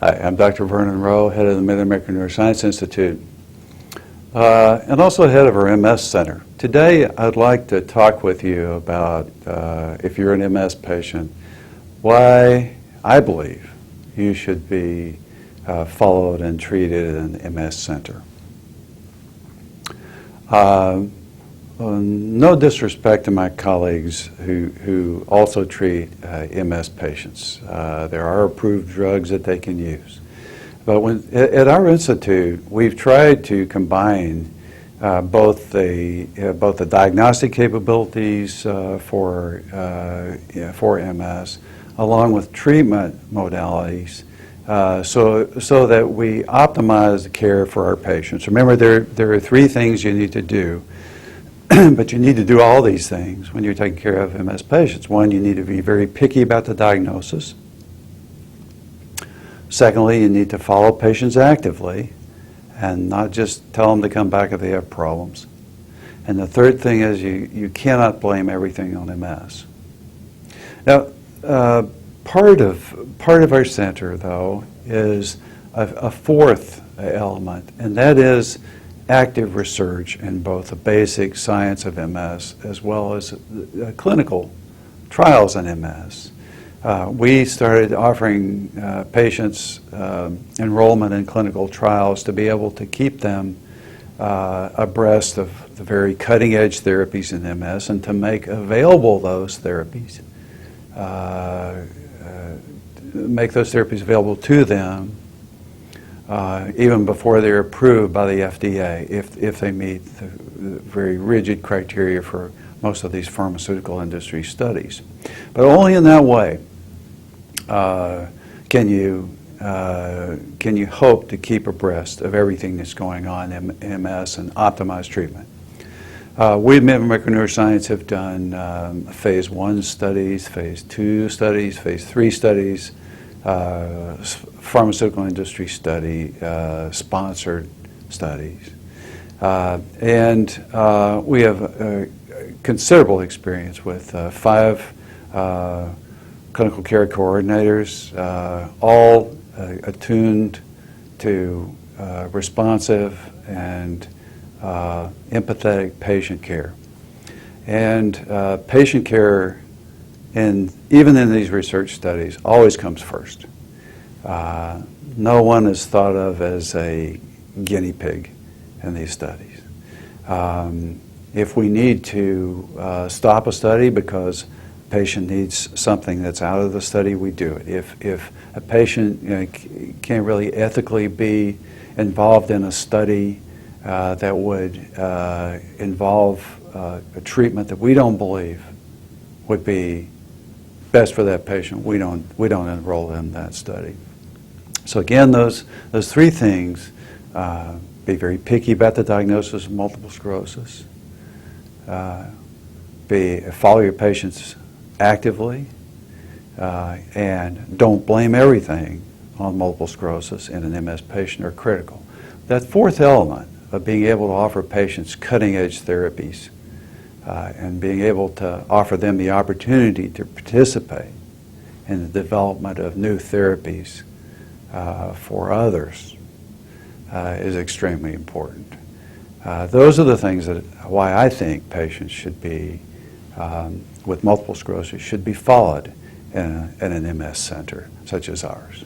Hi, I'm Dr. Vernon Rowe, head of the Mid-American Neuroscience Institute, and also head of our MS Center. Today, I'd like to talk with you about, if you're an MS patient, why I believe you should be followed and treated in an MS center. No disrespect to my colleagues who also treat MS patients. There are approved drugs that they can use. But at our institute, we've tried to combine both the diagnostic capabilities for MS along with treatment modalities so that we optimize the care for our patients. Remember, there are three things you need to do. But you need to do all these things when you're taking care of MS patients. One, you need to be very picky about the diagnosis. Secondly, you need to follow patients actively and not just tell them to come back if they have problems. And the third thing is you cannot blame everything on MS. Now, part of our center, though, is a fourth element, and that is active research in both the basic science of MS as well as clinical trials in MS. We started offering patients enrollment in clinical trials to be able to keep them abreast of the very cutting-edge therapies in MS and to make available those therapies, available to them even before they're approved by the FDA, if they meet the very rigid criteria for most of these pharmaceutical industry studies. But only in that way can you hope to keep abreast of everything that's going on in MS and optimize treatment. We at Mid-American Neuroscience have done phase 1 studies, phase 2 studies, phase 3 studies, pharmaceutical industry study, sponsored studies. And we have considerable experience with 5 clinical care coordinators, all attuned to responsive and empathetic patient care. And patient care, even in these research studies, always comes first. No one is thought of as a guinea pig in these studies. If we need to stop a study because a patient needs something that's out of the study, we do it. If a patient can't really ethically be involved in a study that would involve a treatment that we don't believe would be best for that patient, we don't enroll in that study. So again, those three things: be very picky about the diagnosis of multiple sclerosis, follow your patients actively, and don't blame everything on multiple sclerosis in an MS patient are critical. That fourth element of being able to offer patients cutting-edge therapies and being able to offer them the opportunity to participate in the development of new therapies for others is extremely important. Those are the things why I think patients should be, with multiple sclerosis, should be followed in an MS center such as ours.